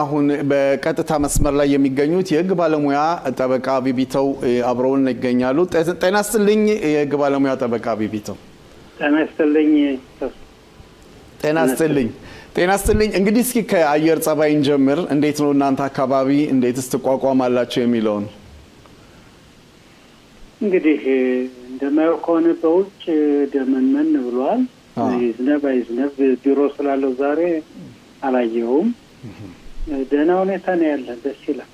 አሁን በቀጥታ መስመር ላይ የሚገኙት የህግ ባለሙያ ጠበቃ ቢቢተው አብረውን ይገኛሉ። ጤና ይስጥልኝ የህግ ባለሙያ ጠበቃ ቢቢተው። ጤና ይስጥልኝ። ጤና ይስጥልኝ። እንግዲህ እስኪ ከአየር ጸባይ እንጀምር። እንዴት ነው እናንተ አካባቢ እንዴትስ ትቋቋማላችሁ የሚለውን? እንግዲህ እንደማየው ከሆነ በውጭ ደመነን ብሏል። ይዝነብ አይዝነብ ቢሮ ስላለው ዛሬ አላየውም። ደህና ሁኔታ ነው ያለ። ደስ ይላል።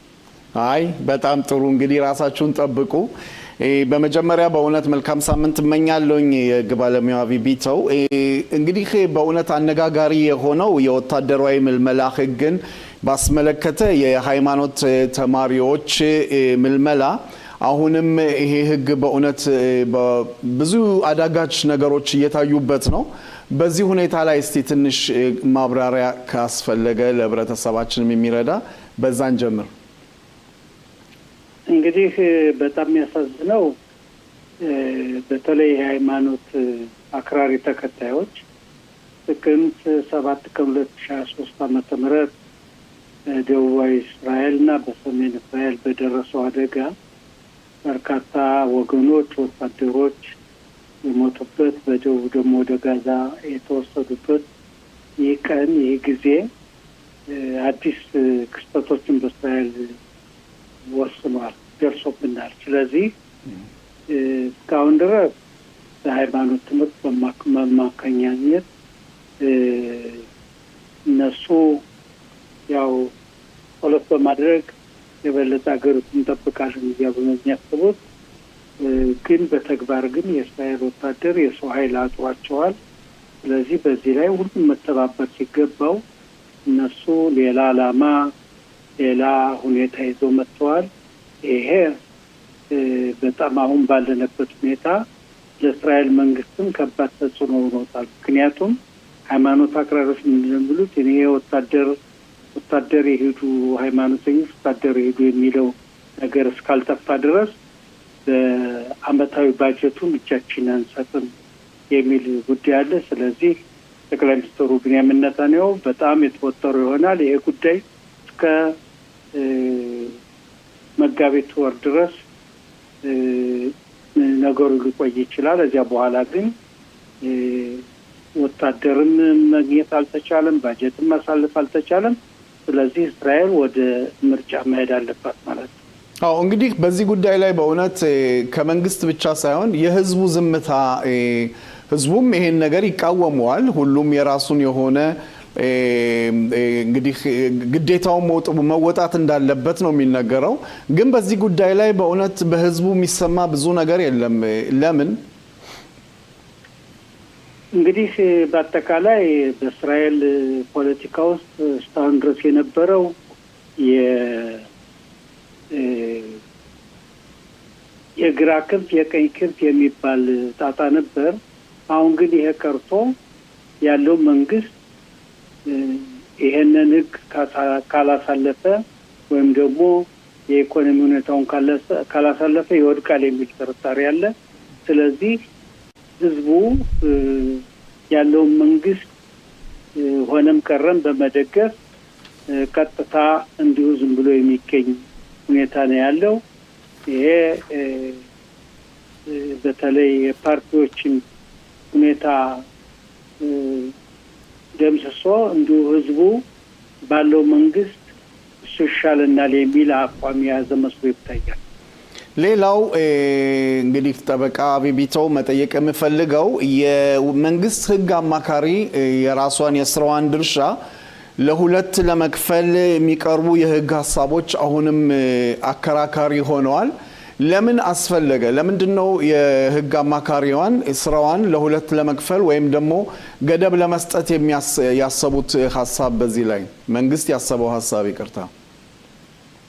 አይ በጣም ጥሩ። እንግዲህ ራሳችሁን ጠብቁ። በመጀመሪያ በእውነት መልካም ሳምንት እመኛለሁኝ የህግ ባለሙያ ቢቢተው። እንግዲህ በእውነት አነጋጋሪ የሆነው የወታደራዊ ምልመላ ህግን ባስመለከተ የሃይማኖት ተማሪዎች ምልመላ አሁንም ይሄ ህግ በእውነት ብዙ አዳጋች ነገሮች እየታዩበት ነው። በዚህ ሁኔታ ላይ እስቲ ትንሽ ማብራሪያ ካስፈለገ ለህብረተሰባችንም የሚረዳ በዛን ጀምር። እንግዲህ በጣም የሚያሳዝነው በተለይ የሃይማኖት አክራሪ ተከታዮች ጥቅምት 7 ቀን 2023 ዓ.ም በደቡባዊ እስራኤልና በሰሜን እስራኤል በደረሰው አደጋ በርካታ ወገኖች ወታደሮች የሞቱበት በደቡብ ደግሞ ወደ ጋዛ የተወሰዱበት ይህ ቀን ይህ ጊዜ አዲስ ክስተቶችን በእስራኤል ወስኗል፣ ደርሶብናል። ስለዚህ እስካሁን ድረስ በሃይማኖት ትምህርት በማካኛኘት እነሱ ያው ጸሎት በማድረግ የበለጠ ሀገሪቱን እንጠብቃለን እያሉ ነው የሚያስቡት። ግን በተግባር ግን የእስራኤል ወታደር የሰው ኃይል አጥሯቸዋል። ስለዚህ በዚህ ላይ ሁሉም መተባበር ሲገባው እነሱ ሌላ ዓላማ ሌላ ሁኔታ ይዘው መጥተዋል። ይሄ በጣም አሁን ባለንበት ሁኔታ ለእስራኤል መንግስትም ከባድ ተጽዕኖ ሆኖታል። ምክንያቱም ሃይማኖት አክራሪዎች እንደሚሉት እኔ ወታደር የሄዱ ሃይማኖተኞች ወታደር የሄዱ የሚለው ነገር እስካልጠፋ ድረስ በአመታዊ ባጀቱን እጃችንን አንሰጥም የሚል ጉዳይ አለ። ስለዚህ ጠቅላይ ሚኒስትሩ ቤንያሚን ኔታንያሁ በጣም የተወጠሩ ይሆናል። ይሄ ጉዳይ እስከ መጋቢት ወር ድረስ ነገሩ ሊቆይ ይችላል። እዚያ በኋላ ግን ወታደርም ማግኘት አልተቻለም፣ ባጀትም ማሳለፍ አልተቻለም። ስለዚህ እስራኤል ወደ ምርጫ መሄድ አለባት ማለት ነው። አዎ እንግዲህ በዚህ ጉዳይ ላይ በእውነት ከመንግስት ብቻ ሳይሆን የህዝቡ ዝምታ፣ ህዝቡም ይሄን ነገር ይቃወመዋል። ሁሉም የራሱን የሆነ እንግዲህ ግዴታውን መወጣት እንዳለበት ነው የሚነገረው። ግን በዚህ ጉዳይ ላይ በእውነት በህዝቡ የሚሰማ ብዙ ነገር የለም። ለምን? እንግዲህ በአጠቃላይ በእስራኤል ፖለቲካ ውስጥ እስካሁን ድረስ የነበረው የግራ ክንፍ የቀኝ ክንፍ የሚባል ጣጣ ነበር። አሁን ግን ይሄ ቀርቶ ያለው መንግስት ይሄንን ህግ ካላሳለፈ ወይም ደግሞ የኢኮኖሚ ሁኔታውን ካላሳለፈ ይወድቃል የሚል ጥርጣሬ አለ። ስለዚህ ህዝቡ ያለውን መንግስት ሆነም ቀረም በመደገፍ ቀጥታ እንዲሁ ዝም ብሎ የሚገኝ ሁኔታ ነው ያለው። ይሄ በተለይ የፓርቲዎችን ሁኔታ ደምስሶ እንዲሁ ህዝቡ ባለው መንግስት እሱ ይሻለናል የሚል አቋም የያዘ መስሎ ይታያል። ሌላው እንግዲህ ጠበቃ ቢቢተው መጠየቅ የምፈልገው የመንግስት ህግ አማካሪ የራሷን የስራዋን ድርሻ ለሁለት ለመክፈል የሚቀርቡ የህግ ሀሳቦች አሁንም አከራካሪ ሆነዋል። ለምን አስፈለገ? ለምንድነው የህግ አማካሪዋን ስራዋን ለሁለት ለመክፈል ወይም ደግሞ ገደብ ለመስጠት ያሰቡት ሀሳብ? በዚህ ላይ መንግስት ያሰበው ሀሳብ ይቅርታ፣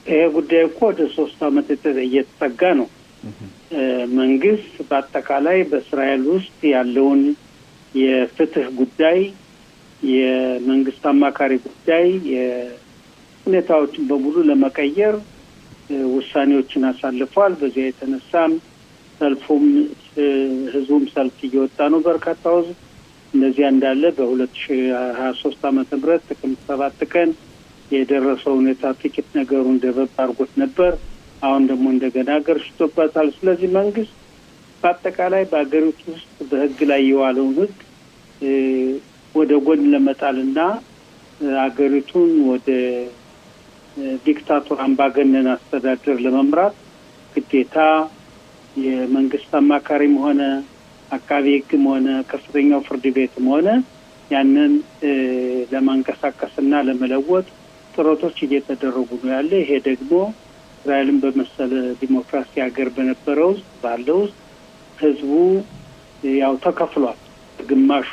ይሄ ጉዳይ እኮ ወደ 3 ዓመት እየተጠጋ ነው። መንግስት በአጠቃላይ በእስራኤል ውስጥ ያለውን የፍትህ ጉዳይ፣ የመንግስት አማካሪ ጉዳይ፣ የሁኔታዎችን በሙሉ ለመቀየር ውሳኔዎችን አሳልፏል። በዚያ የተነሳም ሰልፉም ህዝቡም ሰልፍ እየወጣ ነው። በርካታ ህዝብ እነዚያ እንዳለ በ2023 ዓመተ ምህረት ጥቅምት 7 ቀን የደረሰው ሁኔታ ጥቂት ነገሩን ደበብ አድርጎት ነበር። አሁን ደግሞ እንደገና ገርሽቶበታል። ስለዚህ መንግስት በአጠቃላይ በአገሪቱ ውስጥ በህግ ላይ የዋለውን ህግ ወደ ጎን ለመጣልና አገሪቱን ወደ ዲክታቶር አምባገነን አስተዳደር ለመምራት ግዴታ የመንግስት አማካሪም ሆነ አቃቤ ህግም ሆነ ከፍተኛው ፍርድ ቤትም ሆነ ያንን ለማንቀሳቀስና ለመለወጥ ጥረቶች እየተደረጉ ነው ያለ። ይሄ ደግሞ እስራኤልን በመሰለ ዲሞክራሲ ሀገር በነበረው ውስጥ ባለው ውስጥ ህዝቡ ያው ተከፍሏል። ግማሹ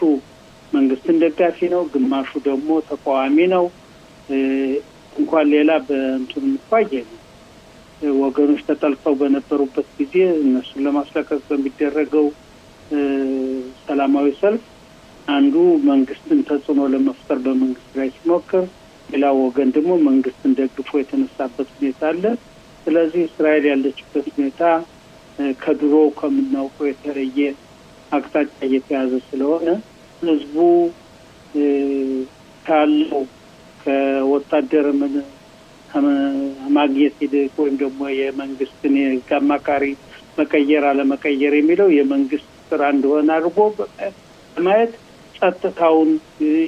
መንግስትን ደጋፊ ነው፣ ግማሹ ደግሞ ተቃዋሚ ነው። እንኳን ሌላ በእንትን እንኳን ወገኖች ተጠልፈው በነበሩበት ጊዜ እነሱን ለማስለቀቅ በሚደረገው ሰላማዊ ሰልፍ አንዱ መንግስትን ተጽዕኖ ለመፍጠር በመንግስት ላይ ሲሞክር፣ ሌላው ወገን ደግሞ መንግስትን ደግፎ የተነሳበት ሁኔታ አለ። ስለዚህ እስራኤል ያለችበት ሁኔታ ከድሮ ከምናውቀው የተለየ አቅጣጫ እየተያዘ ስለሆነ ህዝቡ ካለው ከወታደር ማግኘት ይልቅ ወይም ደግሞ የመንግስትን የህግ አማካሪ መቀየር አለመቀየር የሚለው የመንግስት ስራ እንደሆነ አድርጎ በማየት ጸጥታውን፣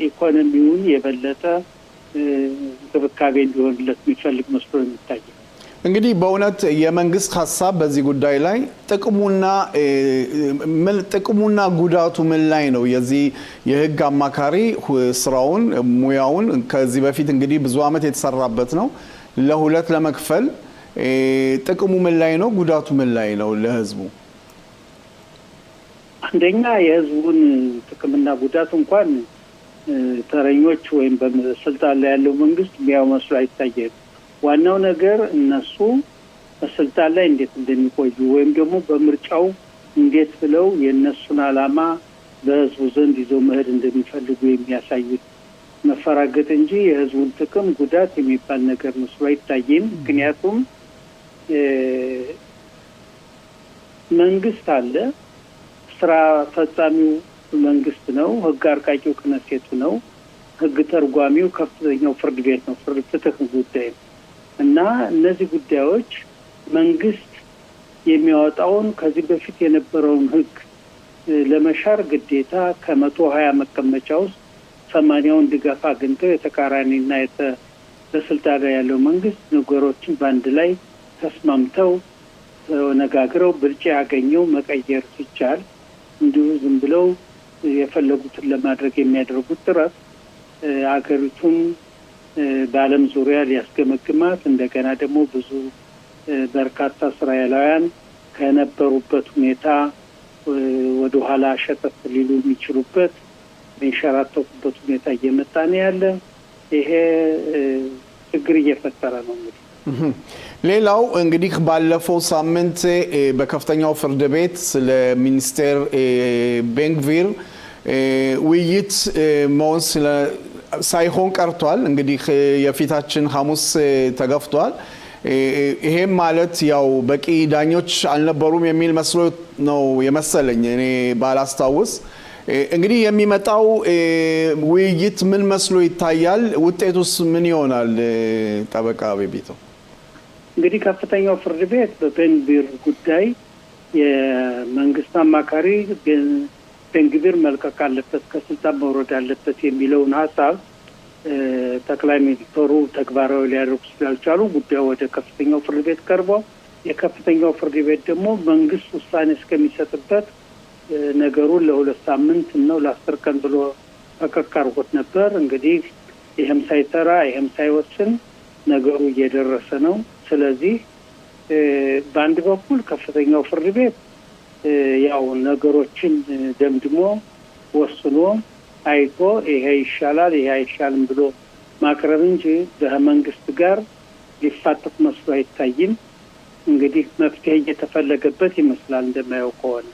ኢኮኖሚውን የበለጠ እንክብካቤ እንዲሆንለት የሚፈልግ መስሎ የሚታየው። እንግዲህ በእውነት የመንግስት ሀሳብ በዚህ ጉዳይ ላይ ጥቅሙና ጉዳቱ ምን ላይ ነው? የዚህ የህግ አማካሪ ስራውን ሙያውን ከዚህ በፊት እንግዲህ ብዙ አመት የተሰራበት ነው ለሁለት ለመክፈል ጥቅሙ ምን ላይ ነው? ጉዳቱ ምን ላይ ነው ለህዝቡ? አንደኛ የህዝቡን ጥቅምና ጉዳት እንኳን ተረኞች ወይም በስልጣን ላይ ያለው መንግስት የሚያው መስሎ አይታየም። ዋናው ነገር እነሱ በስልጣን ላይ እንዴት እንደሚቆዩ ወይም ደግሞ በምርጫው እንዴት ብለው የእነሱን ዓላማ በህዝቡ ዘንድ ይዘው መሄድ እንደሚፈልጉ የሚያሳዩት መፈራገጥ እንጂ የህዝቡን ጥቅም ጉዳት የሚባል ነገር መስሎ አይታየም። ምክንያቱም መንግስት አለ፣ ስራ ፈጻሚው መንግስት ነው፣ ህግ አርቃቂው ክነሴቱ ነው፣ ህግ ተርጓሚው ከፍተኛው ፍርድ ቤት ነው፣ ፍትህ ጉዳይ ነው። እና እነዚህ ጉዳዮች መንግስት የሚያወጣውን ከዚህ በፊት የነበረውን ህግ ለመሻር ግዴታ ከ120 መቀመጫ ውስጥ 80ውን ድጋፍ አግኝተው የተቃራኒና በስልጣን ላይ ያለው መንግስት ነገሮችን በአንድ ላይ ተስማምተው ተነጋግረው ብልጫ ያገኘው መቀየር ሲቻል እንዲሁ ዝም ብለው የፈለጉትን ለማድረግ የሚያደርጉት ጥረት አገሪቱን በዓለም ዙሪያ ሊያስገመግማት እንደገና ደግሞ ብዙ በርካታ እስራኤላውያን ከነበሩበት ሁኔታ ወደ ኋላ ሸጠፍ ሊሉ የሚችሉበት የሚንሸራተቱበት ሁኔታ እየመጣ ነው ያለ። ይሄ ችግር እየፈጠረ ነው። እንግዲህ ሌላው እንግዲህ ባለፈው ሳምንት በከፍተኛው ፍርድ ቤት ስለ ሚኒስቴር ቤንግቪር ውይይት መሆን ሳይሆን ቀርቷል። እንግዲህ የፊታችን ሐሙስ ተገፍቷል። ይሄም ማለት ያው በቂ ዳኞች አልነበሩም የሚል መስሎ ነው የመሰለኝ እኔ ባላስታውስ። እንግዲህ የሚመጣው ውይይት ምን መስሎ ይታያል? ውጤቱስ ምን ይሆናል? ጠበቃ ቤቢቶ። እንግዲህ ከፍተኛው ፍርድ ቤት በቤንግቪር ጉዳይ የመንግስት አማካሪ ቤንግቪር መልቀቅ አለበት፣ ከስልጣን መውረድ አለበት የሚለውን ሀሳብ ጠቅላይ ሚኒስትሩ ተግባራዊ ሊያደርጉ ስላልቻሉ ጉዳዩ ወደ ከፍተኛው ፍርድ ቤት ቀርቧል። የከፍተኛው ፍርድ ቤት ደግሞ መንግስት ውሳኔ እስከሚሰጥበት ነገሩን ለ2 ሳምንት ነው ለ10 ቀን ብሎ ፈቀቅ አድርጎት ነበር። እንግዲህ ይህም ሳይሰራ ይህም ሳይወስን ነገሩ እየደረሰ ነው። ስለዚህ በአንድ በኩል ከፍተኛው ፍርድ ቤት ያው ነገሮችን ደምድሞ ወስኖ አይቶ ይሄ ይሻላል ይሄ አይሻልም ብሎ ማቅረብ እንጂ በመንግስት ጋር ሊፋጠጥ መስሎ አይታይም። እንግዲህ መፍትሄ እየተፈለገበት ይመስላል እንደማየው ከሆነ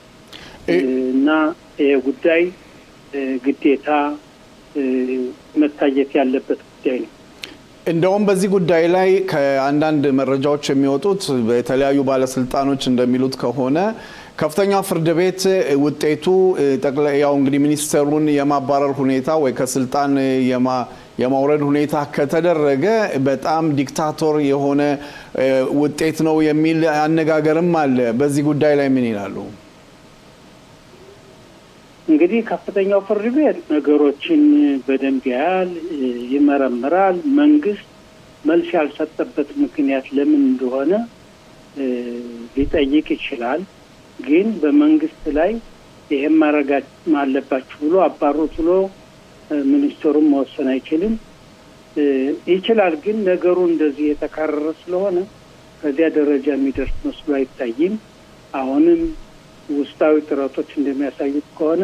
እና ይሄ ጉዳይ ግዴታ መታየት ያለበት ጉዳይ ነው። እንደውም በዚህ ጉዳይ ላይ ከአንዳንድ መረጃዎች የሚወጡት በተለያዩ ባለስልጣኖች እንደሚሉት ከሆነ ከፍተኛ ፍርድ ቤት ውጤቱ ያው እንግዲህ ሚኒስትሩን የማባረር ሁኔታ ወይ ከስልጣን የማውረድ ሁኔታ ከተደረገ በጣም ዲክታቶር የሆነ ውጤት ነው የሚል አነጋገርም አለ። በዚህ ጉዳይ ላይ ምን ይላሉ? እንግዲህ ከፍተኛው ፍርድ ቤት ነገሮችን በደንብ ያያል፣ ይመረምራል። መንግስት መልስ ያልሰጠበት ምክንያት ለምን እንደሆነ ሊጠይቅ ይችላል። ግን በመንግስት ላይ ይሄን ማድረግ አለባችሁ ብሎ አባሩት ብሎ ሚኒስትሩን መወሰን አይችልም። ይችላል፣ ግን ነገሩ እንደዚህ የተካረረ ስለሆነ ከዚያ ደረጃ የሚደርስ መስሎ አይታይም። አሁንም ውስጣዊ ጥረቶች እንደሚያሳዩት ከሆነ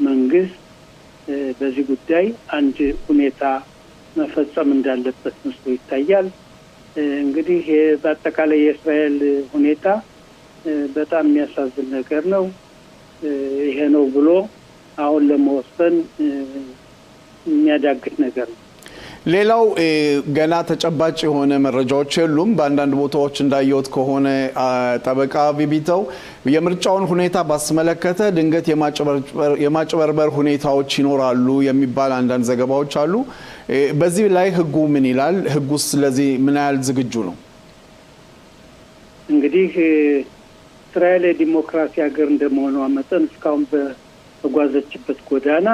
መንግስት በዚህ ጉዳይ አንድ ሁኔታ መፈጸም እንዳለበት መስሎ ይታያል። እንግዲህ በአጠቃላይ የእስራኤል ሁኔታ በጣም የሚያሳዝን ነገር ነው። ይሄ ነው ብሎ አሁን ለመወሰን የሚያዳግት ነገር ነው። ሌላው ገና ተጨባጭ የሆነ መረጃዎች የሉም። በአንዳንድ ቦታዎች እንዳየሁት ከሆነ ጠበቃ ቢቢተው የምርጫውን ሁኔታ ባስመለከተ ድንገት የማጭበርበር ሁኔታዎች ይኖራሉ የሚባል አንዳንድ ዘገባዎች አሉ። በዚህ ላይ ህጉ ምን ይላል? ህጉስ ስለዚህ ምን ያህል ዝግጁ ነው? እንግዲህ እስራኤል የዲሞክራሲ ሀገር እንደመሆኗ መጠን እስካሁን በተጓዘችበት ጎዳና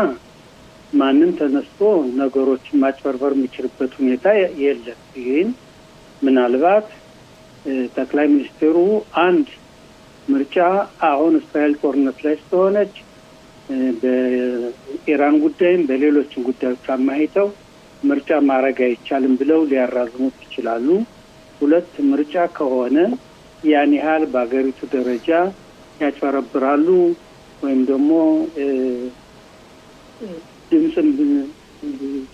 ማንም ተነስቶ ነገሮችን ማጭበርበር የሚችልበት ሁኔታ የለም። ግን ምናልባት ጠቅላይ ሚኒስትሩ አንድ ምርጫ አሁን እስራኤል ጦርነት ላይ ስለሆነች በኢራን ጉዳይም በሌሎችም ጉዳዮች አማሂተው ምርጫ ማድረግ አይቻልም ብለው ሊያራዝሙት ይችላሉ። ሁለት ምርጫ ከሆነ ያን ያህል በሀገሪቱ ደረጃ ያጭበረብራሉ ወይም ደግሞ ድምፅን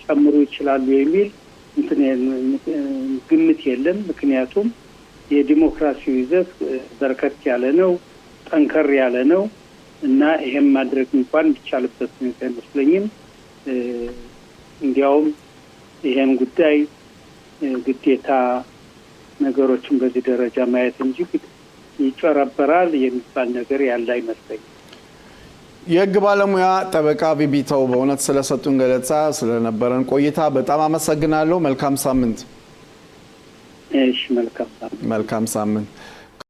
ጨምሩ ይችላሉ የሚል ግምት የለም። ምክንያቱም የዲሞክራሲው ይዘት በርከት ያለ ነው፣ ጠንከር ያለ ነው እና ይሄን ማድረግ እንኳን እንዲቻልበት ሁኔታ አይመስለኝም። እንዲያውም ይሄን ጉዳይ ግዴታ ነገሮችን በዚህ ደረጃ ማየት እንጂ ይጨረበራል የሚባል ነገር ያለ አይመስለኝም። የህግ ባለሙያ ጠበቃ ቢቢተው በእውነት ስለሰጡን ገለጻ ስለነበረን ቆይታ በጣም አመሰግናለሁ። መልካም ሳምንት። እሺ፣ መልካም ሳምንት።